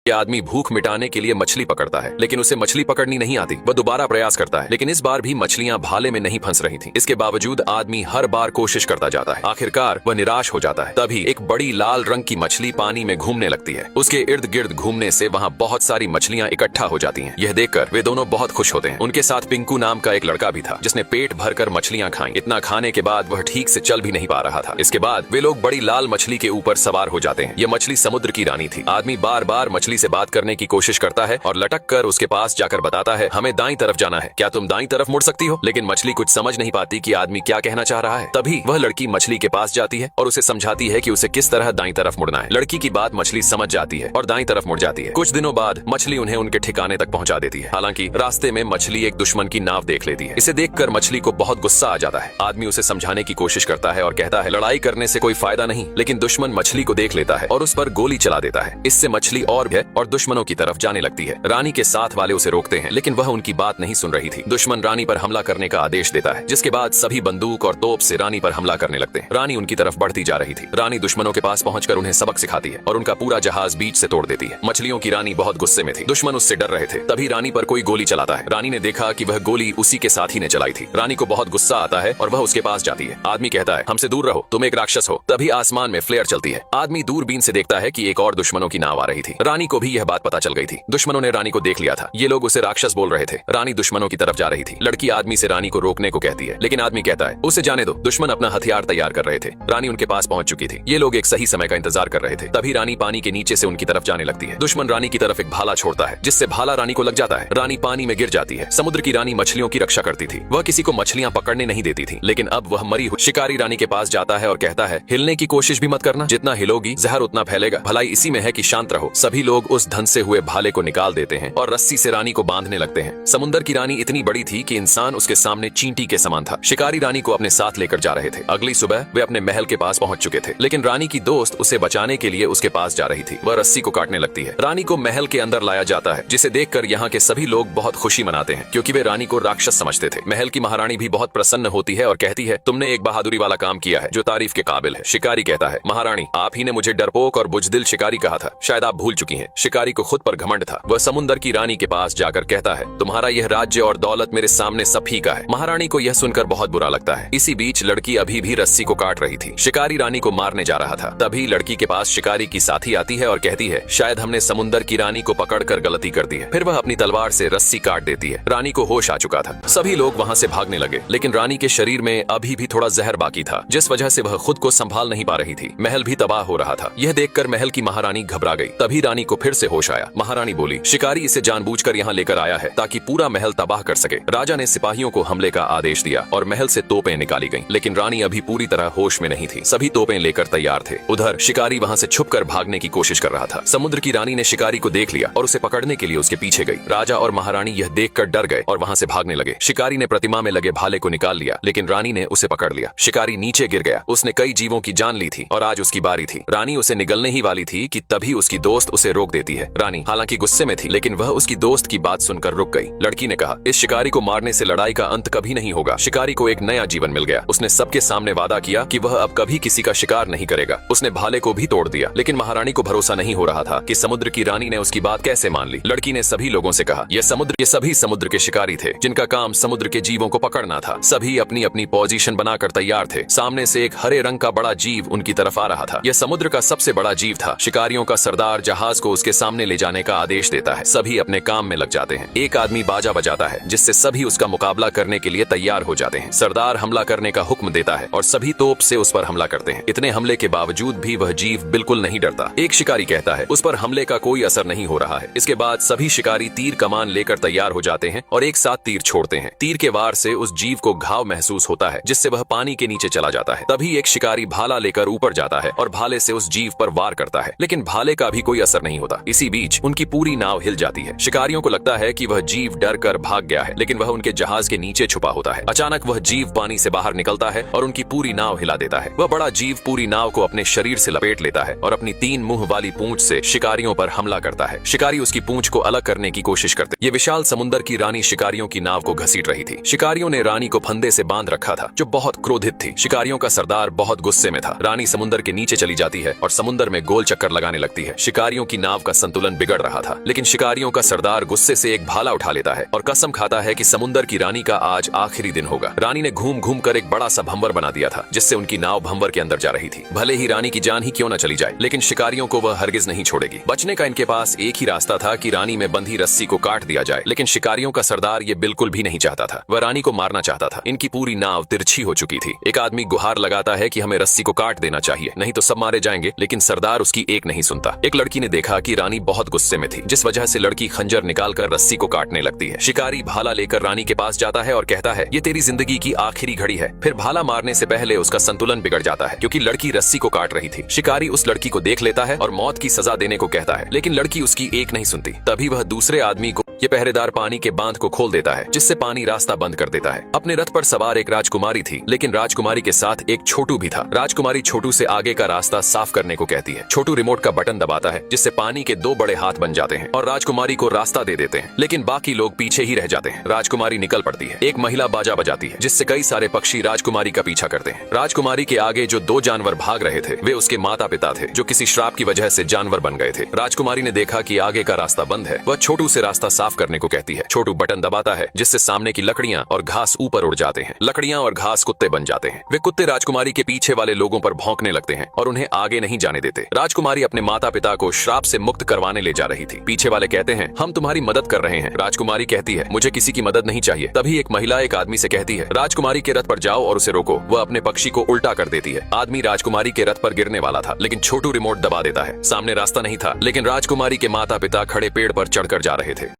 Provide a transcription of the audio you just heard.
ये आदमी भूख मिटाने के लिए मछली पकड़ता है, लेकिन उसे मछली पकड़नी नहीं आती। वह दोबारा प्रयास करता है, लेकिन इस बार भी मछलियां भाले में नहीं फंस रही थीं। इसके बावजूद आदमी हर बार कोशिश करता जाता है। आखिरकार वह निराश हो जाता है। तभी एक बड़ी लाल रंग की मछली पानी में घूमने लगती है। उसके इर्द गिर्द घूमने से वहाँ बहुत सारी मछलियां इकट्ठा हो जाती हैं। यह देखकर वे दोनों बहुत खुश होते हैं। उनके साथ पिंकू नाम का एक लड़का भी था, जिसने पेट भरकर मछलियां खाई। इतना खाने के बाद वह ठीक से चल भी नहीं पा रहा था। इसके बाद वे लोग बड़ी लाल मछली के ऊपर सवार हो जाते हैं। यह मछली समुद्र की रानी थी। आदमी बार बार मछली से बात करने की कोशिश करता है और लटक कर उसके पास जाकर बताता है, हमें दाईं तरफ जाना है, क्या तुम दाईं तरफ मुड़ सकती हो? लेकिन मछली कुछ समझ नहीं पाती कि आदमी क्या कहना चाह रहा है। तभी वह लड़की मछली के पास जाती है और उसे समझाती है कि उसे किस तरह दाईं तरफ मुड़ना है। लड़की की बात मछली समझ जाती है और दाईं तरफ मुड़ जाती है। कुछ दिनों बाद मछली उन्हें उनके ठिकाने तक पहुंचा देती है। हालांकि रास्ते में मछली एक दुश्मन की नाव देख लेती है। इसे देखकर मछली को बहुत गुस्सा आ जाता है। आदमी उसे समझाने की कोशिश करता है और कहता है, लड़ाई करने से कोई फायदा नहीं। लेकिन दुश्मन मछली को देख लेता है और उस पर गोली चला देता है। इससे मछली और भय और दुश्मनों की तरफ जाने लगती है। रानी के साथ वाले उसे रोकते हैं, लेकिन वह उनकी बात नहीं सुन रही थी। दुश्मन रानी पर हमला करने का आदेश देता है, जिसके बाद सभी बंदूक और तोप से रानी पर हमला करने लगते हैं। रानी उनकी तरफ बढ़ती जा रही थी। रानी दुश्मनों के पास पहुंचकर उन्हें सबक सिखाती है और उनका पूरा जहाज बीच से तोड़ देती है। मछलियों की रानी बहुत गुस्से में थी। दुश्मन उससे डर रहे थे। तभी रानी पर कोई गोली चलाता है। रानी ने देखा कि वह गोली उसी के साथी ने चलाई थी। रानी को बहुत गुस्सा आता है और वह उसके पास जाती है। आदमी कहता है, हमसे दूर रहो, तुम एक राक्षस हो। तभी आसमान में फ्लेयर चलती है। आदमी दूरबीन से देखता है कि एक और दुश्मनों की नाव आ रही थी। रानी को भी यह बात पता चल गई थी। दुश्मनों ने रानी को देख लिया था। ये लोग उसे राक्षस बोल रहे थे। रानी दुश्मनों की तरफ जा रही थी। लड़की आदमी से रानी को रोकने को कहती है, लेकिन आदमी कहता है, उसे जाने दो। दुश्मन अपना हथियार तैयार कर रहे थे। रानी उनके पास पहुंच चुकी थी। ये लोग एक सही समय का इंतजार कर रहे थे। तभी रानी पानी के नीचे से उनकी तरफ जाने लगती है। दुश्मन रानी की तरफ एक भाला छोड़ता है, जिससे भाला रानी को लग जाता है। रानी पानी में गिर जाती है। समुद्र की रानी मछलियों की रक्षा करती थी। वह किसी को मछलियां पकड़ने नहीं देती थी। लेकिन अब वह मरी हुई शिकारी रानी के पास जाता है और कहता है, हिलने की कोशिश भी मत करना। जितना हिलोगी जहर उतना फैलेगा। भलाई इसी में है कि शांत रहो। सभी लोग उस धन से हुए भाले को निकाल देते हैं और रस्सी से रानी को बांधने लगते हैं। समुद्र की रानी इतनी बड़ी थी कि इंसान उसके सामने चींटी के समान था। शिकारी रानी को अपने साथ लेकर जा रहे थे। अगली सुबह वे अपने महल के पास पहुंच चुके थे, लेकिन रानी की दोस्त उसे बचाने के लिए उसके पास जा रही थी। वह रस्सी को काटने लगती है। रानी को महल के अंदर लाया जाता है, जिसे देखकर यहाँ के सभी लोग बहुत खुशी मनाते हैं, क्योंकि वे रानी को राक्षस समझते थे। महल की महारानी भी बहुत प्रसन्न होती है और कहती है, तुमने एक बहादुरी वाला काम किया है जो तारीफ के काबिल है। शिकारी कहता है, महारानी आप ही ने मुझे डरपोक और बुजदिल शिकारी कहा था, शायद आप भूल चुकी हैं। शिकारी को खुद पर घमंड था। वह समुद्र की रानी के पास जाकर कहता है, तुम्हारा यह राज्य और दौलत मेरे सामने सब फीका है। महारानी को यह सुनकर बहुत बुरा लगता है। इसी बीच लड़की अभी भी रस्सी को काट रही थी। शिकारी रानी को मारने जा रहा था। तभी लड़की के पास शिकारी की साथी आती है और कहती है, शायद हमने समुद्र की रानी को पकड़कर गलती कर दी है। फिर वह अपनी तलवार से रस्सी काट देती है। रानी को होश आ चुका था। सभी लोग वहाँ से भागने लगे, लेकिन रानी के शरीर में अभी भी थोड़ा जहर बाकी था, जिस वजह से वह खुद को संभाल नहीं पा रही थी। महल भी तबाह हो रहा था। यह देखकर महल की महारानी घबरा गई। तभी रानी को फिर से होश आया। महारानी बोली, शिकारी इसे जानबूझकर यहाँ लेकर आया है ताकि पूरा महल तबाह कर सके। राजा ने सिपाहियों को हमले का आदेश दिया और महल से तोपें निकाली गईं, लेकिन रानी अभी पूरी तरह होश में नहीं थी। सभी तोपें लेकर तैयार थे। उधर शिकारी वहाँ से छुपकर भागने की कोशिश कर रहा था। समुद्र की रानी ने शिकारी को देख लिया और उसे पकड़ने के लिए उसके पीछे गई। राजा और महारानी यह देखकर डर गए और वहाँ से भागने लगे। शिकारी ने प्रतिमा में लगे भाले को निकाल लिया, लेकिन रानी ने उसे पकड़ लिया। शिकारी नीचे गिर गया। उसने कई जीवों की जान ली थी और आज उसकी बारी थी। रानी उसे निगलने ही वाली थी कि तभी उसकी दोस्त उसे रोक देती है। रानी हालांकि गुस्से में थी, लेकिन वह उसकी दोस्त की बात सुनकर रुक गई। लड़की ने कहा, इस शिकारी को मारने से लड़ाई का अंत कभी नहीं होगा। शिकारी को एक नया जीवन मिल गया। उसने सबके सामने वादा किया कि वह अब कभी किसी का शिकार नहीं करेगा। उसने भाले को भी तोड़ दिया, लेकिन महारानी को भरोसा नहीं हो रहा था कि समुद्र की रानी ने उसकी बात कैसे मान ली। लड़की ने सभी लोगों से कहा, ये सभी समुद्र के शिकारी थे, जिनका काम समुद्र के जीवों को पकड़ना था। सभी अपनी अपनी पोजीशन बनाकर तैयार थे। सामने से एक हरे रंग का बड़ा जीव उनकी तरफ आ रहा था। यह समुद्र का सबसे बड़ा जीव था। शिकारियों का सरदार जहाज को उसके सामने ले जाने का आदेश देता है। सभी अपने काम में लग जाते हैं। एक आदमी बाजा बजाता है, जिससे सभी उसका मुकाबला करने के लिए तैयार हो जाते हैं। सरदार हमला करने का हुक्म देता है और सभी तोप से उस पर हमला करते हैं। इतने हमले के बावजूद भी वह जीव बिल्कुल नहीं डरता। एक शिकारी कहता है, उस पर हमले का कोई असर नहीं हो रहा है। इसके बाद सभी शिकारी तीर कमान लेकर तैयार हो जाते हैं और एक साथ तीर छोड़ते हैं। तीर के वार से उस जीव को घाव महसूस होता है, जिससे वह पानी के नीचे चला जाता है। तभी एक शिकारी भाला लेकर ऊपर जाता है और भाले से उस जीव पर वार करता है, लेकिन भाले का भी कोई असर नहीं होता। इसी बीच उनकी पूरी नाव हिल जाती है। शिकारियों को लगता है कि वह जीव डर कर भाग गया है, लेकिन वह उनके जहाज के नीचे छुपा होता है। अचानक वह जीव पानी से बाहर निकलता है और उनकी पूरी नाव हिला देता है। वह बड़ा जीव पूरी नाव को अपने शरीर से लपेट लेता है और अपनी 3 मुंह वाली पूंछ से शिकारियों पर हमला करता है। शिकारी उसकी पूंछ को अलग करने की कोशिश करते। ये विशाल समुद्र की रानी शिकारियों की नाव को घसीट रही थी। शिकारियों ने रानी को फंदे से बांध रखा था, जो बहुत क्रोधित थी। शिकारियों का सरदार बहुत गुस्से में था। रानी समुद्र के नीचे चली जाती है और समुद्र में गोल चक्कर लगाने लगती है। शिकारियों की नाव नाव का संतुलन बिगड़ रहा था। लेकिन शिकारियों का सरदार गुस्से से एक भाला उठा लेता है और कसम खाता है कि समुंदर की रानी का आज आखिरी दिन होगा। रानी ने घूम घूम कर एक बड़ा सा भंवर बना दिया था जिससे उनकी नाव भंवर के अंदर जा रही थी। भले ही रानी की जान ही क्यों न चली जाए, लेकिन शिकारियों को वह हरगिज नहीं छोड़ेगी। बचने का इनके पास एक ही रास्ता था कि रानी में बंधी रस्सी को काट दिया जाए, लेकिन शिकारियों का सरदार ये बिल्कुल भी नहीं चाहता था। वह रानी को मारना चाहता था। इनकी पूरी नाव तिरछी हो चुकी थी। एक आदमी गुहार लगाता है कि हमें रस्सी को काट देना चाहिए, नहीं तो सब मारे जाएंगे, लेकिन सरदार उसकी एक नहीं सुनता। एक लड़की ने देखा कि रानी बहुत गुस्से में थी, जिस वजह से लड़की खंजर निकालकर रस्सी को काटने लगती है। शिकारी भाला लेकर रानी के पास जाता है और कहता है, ये तेरी जिंदगी की आखिरी घड़ी है। फिर भाला मारने से पहले उसका संतुलन बिगड़ जाता है क्योंकि लड़की रस्सी को काट रही थी। शिकारी उस लड़की को देख लेता है और मौत की सजा देने को कहता है, लेकिन लड़की उसकी एक नहीं सुनती। तभी वह दूसरे आदमी को ये पहरेदार पानी के बांध को खोल देता है, जिससे पानी रास्ता बंद कर देता है। अपने रथ पर सवार एक राजकुमारी थी, लेकिन राजकुमारी के साथ एक छोटू भी था। राजकुमारी छोटू से आगे का रास्ता साफ करने को कहती है। छोटू रिमोट का बटन दबाता है, जिससे पानी के दो बड़े हाथ बन जाते हैं और राजकुमारी को रास्ता दे देते हैं, लेकिन बाकी लोग पीछे ही रह जाते हैं। राजकुमारी निकल पड़ती है। एक महिला बाजा बजाती है, जिससे कई सारे पक्षी राजकुमारी का पीछा करते हैं। राजकुमारी के आगे जो दो जानवर भाग रहे थे, वे उसके माता पिता थे, जो किसी श्राप की वजह से जानवर बन गए थे। राजकुमारी ने देखा कि आगे का रास्ता बंद है। वह छोटू से रास्ता साफ करने को कहती है। छोटू बटन दबाता है, जिससे सामने की लकड़ियां और घास ऊपर उड़ जाते हैं। लकड़ियां और घास कुत्ते बन जाते हैं। वे कुत्ते राजकुमारी के पीछे वाले लोगों पर भौंकने लगते हैं और उन्हें आगे नहीं जाने देते। राजकुमारी अपने माता पिता को श्राप से मुक्त करवाने ले जा रही थी। पीछे वाले कहते हैं, हम तुम्हारी मदद कर रहे हैं। राजकुमारी कहती है, मुझे किसी की मदद नहीं चाहिए। तभी एक महिला एक आदमी से कहती है, राजकुमारी के रथ पर जाओ और उसे रोको। वह अपने पक्षी को उल्टा कर देती है। आदमी राजकुमारी के रथ पर गिरने वाला था, लेकिन छोटू रिमोट दबा देता है। सामने रास्ता नहीं था, लेकिन राजकुमारी के माता पिता खड़े पेड़ पर चढ़कर जा रहे थे।